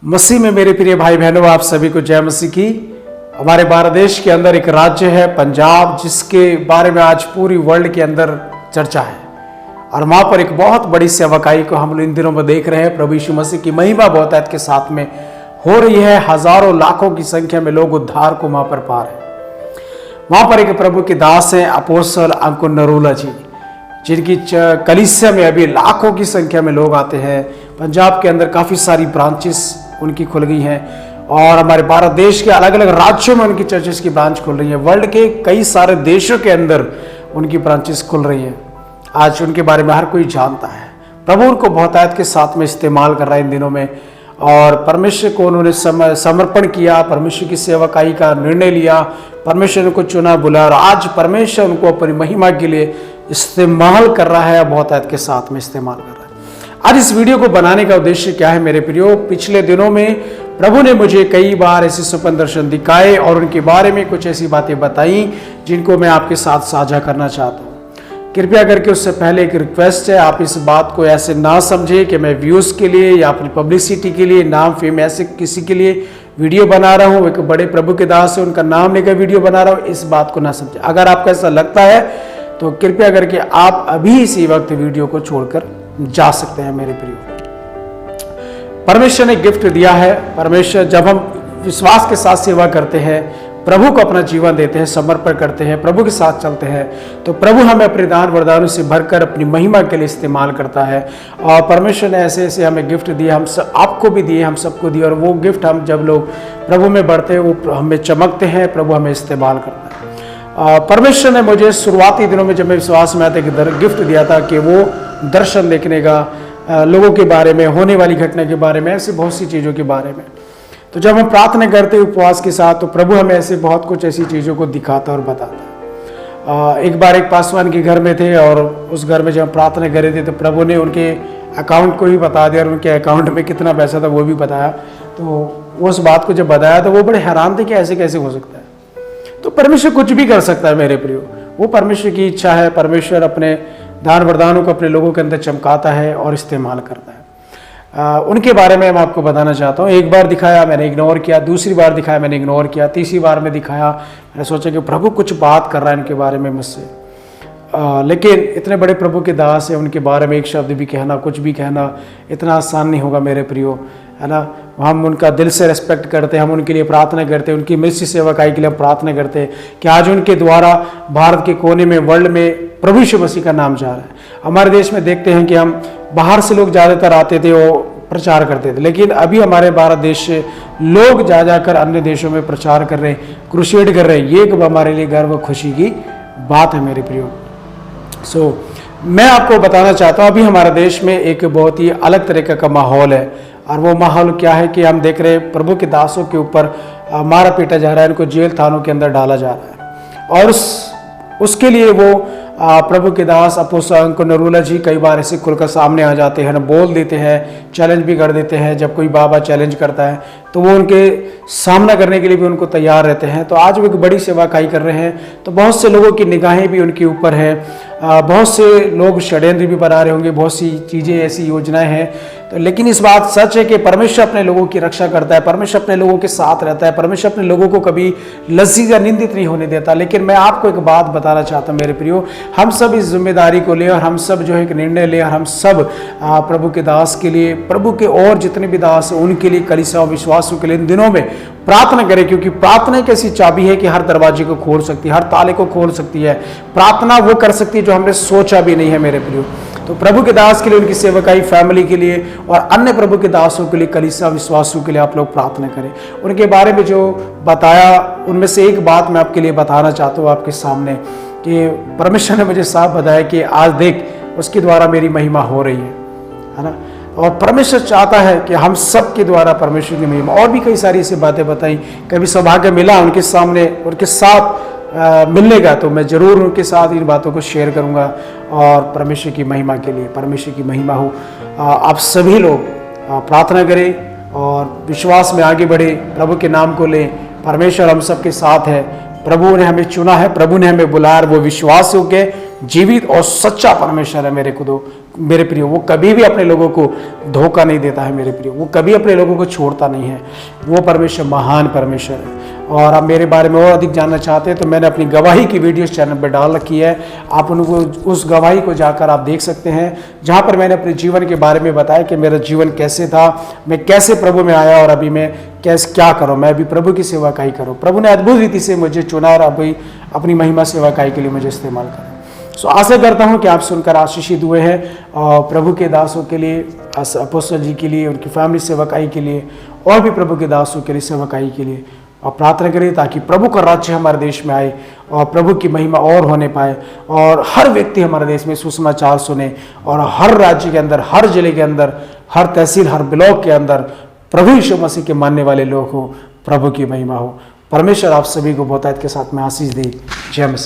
मसीह में मेरे प्रिय भाई बहनों, आप सभी को जय मसीह की। हमारे भारत देश के अंदर एक राज्य है पंजाब, जिसके बारे में आज पूरी वर्ल्ड के अंदर चर्चा है और वहां पर एक बहुत बड़ी सेवकाई को हम इन दिनों में देख रहे हैं। प्रभु यीशु मसीह की महिमा बहुतायत के साथ में हो रही है। हजारों लाखों की संख्या में लोग उद्धार को वहां पर पा रहे हैं। वहां पर एक प्रभु के दास हैं अपोस्तल अंकुर नरूला जी, जिनकी कलीसिया में अभी लाखों की संख्या में लोग आते हैं। पंजाब के अंदर काफ़ी सारी ब्रांचेस उनकी खुल गई हैं और हमारे भारत देश के अलग अलग राज्यों में उनकी चर्चेस की ब्रांच खुल रही है। वर्ल्ड के कई सारे देशों के अंदर उनकी ब्रांचेस खुल रही हैं। आज उनके बारे में हर कोई जानता है। प्रभु उनको बहुतायत के साथ में इस्तेमाल कर रहा है इन दिनों में, और परमेश्वर को उन्होंने समर्पण किया, परमेश्वर की सेवकाई का निर्णय लिया, परमेश्वर ने उनको चुना, बुलाया और आज परमेश्वर उनको अपनी महिमा के लिए इस्तेमाल कर रहा है, बहुतायत के साथ में इस्तेमाल कर रहा है। आज इस वीडियो को बनाने का उद्देश्य क्या है मेरे प्रियो? पिछले दिनों में प्रभु ने मुझे कई बार ऐसे स्वप्न दर्शन दिखाए और उनके बारे में कुछ ऐसी बातें बताई जिनको मैं आपके साथ साझा करना चाहता हूँ। कृपया करके उससे पहले एक रिक्वेस्ट है, आप इस बात को ऐसे ना समझें कि मैं व्यूज़ के लिए या अपनी पब्लिसिटी के लिए, नाम फेम ऐसे किसी के लिए वीडियो बना रहा हूँ। एक बड़े प्रभु के दास है, उनका नाम लेकर वीडियो बना रहा हूँ, इस बात को ना समझें। अगर आपको ऐसा लगता है तो कृपया करके आप अभी इसी वक्त वीडियो को छोड़कर जा सकते हैं मेरे प्रियो। परमेश्वर ने गिफ्ट दिया है। परमेश्वर, जब हम विश्वास के साथ सेवा करते हैं, प्रभु को अपना जीवन देते हैं, समर्पण करते हैं, प्रभु के साथ चलते हैं, तो प्रभु हमें अपने दान वरदानों से भरकर अपनी महिमा के लिए इस्तेमाल करता है। और परमेश्वर ने ऐसे ऐसे हमें गिफ्ट दिए, हम सब आपको भी दिए, हम सबको दिए, और वो गिफ्ट हम जब लोग प्रभु में बढ़ते हैं वो हमें चमकते हैं, प्रभु हमें इस्तेमाल करता है। परमेश्वर ने मुझे शुरुआती दिनों में जब मैं विश्वास में आता कि गिफ्ट दिया था कि वो दर्शन देखने का, लोगों के बारे में, होने वाली घटना के बारे में, ऐसी बहुत सी चीज़ों के बारे में। तो जब हम प्रार्थना करते उपवास के साथ, तो प्रभु हमें ऐसे बहुत कुछ ऐसी चीज़ों को दिखाता और बताता है। एक बार एक पासवान के घर में थे और उस घर में जब हम प्रार्थना कर रहे थे तो प्रभु ने उनके अकाउंट को ही बता दिया और उनके अकाउंट में कितना पैसा था वो भी बताया। तो उस बात को जब बताया तो वो बड़े हैरान थे कि ऐसे कैसे हो सकता है। तो परमेश्वर कुछ भी कर सकता है मेरे प्रियो, वो परमेश्वर की इच्छा है। परमेश्वर अपने दान वरदानों को अपने लोगों के अंदर चमकाता है और इस्तेमाल करता है। उनके बारे में मैं आपको बताना चाहता हूँ। एक बार दिखाया, मैंने इग्नोर किया, दूसरी बार दिखाया, मैंने इग्नोर किया, तीसरी बार में दिखाया, मैंने सोचा कि प्रभु कुछ बात कर रहा है इनके बारे में मुझसे। लेकिन इतने बड़े प्रभु के दास हैं, उनके बारे में एक शब्द भी कहना, कुछ भी कहना इतना आसान नहीं होगा मेरे प्रियो, है ना। हम उनका दिल से रेस्पेक्ट करते हैं, हम उनके लिए प्रार्थना करते हैं, उनकी मृत्यु सेवकाई के लिए हम प्रार्थना करते हैं कि आज उनके द्वारा भारत के कोने में, वर्ल्ड में प्रभु यीशु मसीह का नाम जा रहा है। हमारे देश में देखते हैं कि हम बाहर से लोग ज़्यादातर आते थे, वो प्रचार करते थे, लेकिन अभी हमारे भारत देश से लोग जा जाकर अन्य देशों में प्रचार कर रहे हैं, क्रूसेड कर रहे हैं। ये हमारे लिए गर्व खुशी की बात है मेरे प्रियो। मैं आपको बताना चाहता हूँ, अभी हमारे देश में एक बहुत ही अलग तरीके का माहौल है, और वो माहौल क्या है कि हम देख रहे हैं प्रभु के दासों के ऊपर मारा पीटा जा रहा है, इनको जेल थानों के अंदर डाला जा रहा है। और उसके लिए वो प्रभु के दास अपोस्तल अंकुर नरूला जी कई बार ऐसे खुलकर सामने आ जाते हैं, बोल देते हैं, चैलेंज भी कर देते हैं। जब कोई बाबा चैलेंज करता है तो वो उनके सामना करने के लिए भी उनको तैयार रहते हैं। तो आज वो एक बड़ी सेवाकाई कर रहे हैं, तो बहुत से लोगों की निगाहें भी उनके ऊपर है। बहुत से लोग षड्यंत्र भी बना रहे होंगे, बहुत सी चीज़ें ऐसी योजनाएं हैं। तो लेकिन इस बात सच है कि परमेश्वर अपने लोगों की रक्षा करता है, परमेश्वर अपने लोगों के साथ रहता है, परमेश्वर अपने लोगों को कभी लज्जित या निंदित नहीं होने देता। लेकिन मैं आपको एक बात बताना चाहता हूँ मेरे प्रियो, हम सब इस जिम्मेदारी को लें और हम सब जो है एक निर्णय लें, और हम सब प्रभु के दास के लिए, प्रभु के और जितने भी दास हैं उनके लिए, कलीसिया और विश्वासों के लिए इन दिनों में प्रार्थना करें। क्योंकि प्रार्थना एक ऐसी चाबी है कि हर दरवाजे को खोल सकती है, हर ताले को खोल सकती है। प्रार्थना वो कर सकती है जो हमने सोचा भी नहीं है मेरे प्रियो। तो प्रभु के दास के लिए, उनकी सेवकाई फैमिली के लिए और अन्य प्रभु के दासों के लिए, कलीसिया विश्वासों के लिए आप लोग प्रार्थना करें। उनके बारे में जो बताया उनमें से एक बात मैं आपके लिए बताना चाहता हूँ आपके सामने, कि परमेश्वर ने मुझे साफ बताया कि आज देख उसके द्वारा मेरी महिमा हो रही है ना। और परमेश्वर चाहता है कि हम सब के द्वारा परमेश्वर की महिमा, और भी कई सारी ऐसी बातें बताई। कभी सौभाग्य मिला उनके सामने, उनके साथ मिलने का, तो मैं जरूर उनके साथ इन बातों को शेयर करूंगा। और परमेश्वर की महिमा के लिए, परमेश्वर की महिमा हो। आप सभी लोग प्रार्थना करें और विश्वास में आगे बढ़े, प्रभु के नाम को लें। परमेश्वर हम सबके साथ है, प्रभु ने हमें चुना है, प्रभु ने हमें बुलाया, वो विश्वास के जीवित और सच्चा परमेश्वर है मेरे खुदो। मेरे प्रिय, वो कभी भी अपने लोगों को धोखा नहीं देता है मेरे प्रिय, वो कभी अपने लोगों को छोड़ता नहीं है। वो परमेश्वर महान परमेश्वर है। और आप मेरे बारे में और अधिक जानना चाहते हैं तो मैंने अपनी गवाही की वीडियो इस चैनल पर डाल रखी है, आप उनको उस गवाही को जाकर आप देख सकते हैं, जहाँ पर मैंने अपने जीवन के बारे में बताया कि मेरा जीवन कैसे था, मैं कैसे प्रभु में आया और अभी मैं कैसे क्या करूँ, मैं अभी प्रभु की सेवा काई करूँ। प्रभु ने अद्भुत रीति से मुझे चुना और अभी अपनी महिमा सेवा काई के लिए मुझे इस्तेमाल करें। सो आशा करता हूँ कि आप सुनकर आशीषित हुए हैं और प्रभु के दासों के लिए, अपोस्तल जी के लिए, उनकी फैमिली सेवकाई के लिए और भी प्रभु के दासों के लिए सेवकाई के लिए और प्रार्थना करें ताकि प्रभु का राज्य हमारे देश में आए और प्रभु की महिमा और होने पाए और हर व्यक्ति हमारे देश में सुसमाचार सुने और हर राज्य के अंदर, हर जिले के अंदर, हर तहसील, हर ब्लॉक के अंदर प्रभु यीशु मसीह के मानने वाले लोग हो, प्रभु की महिमा हो। परमेश्वर आप सभी को बहुतायत के साथ में आशीष दे। जय मसीह।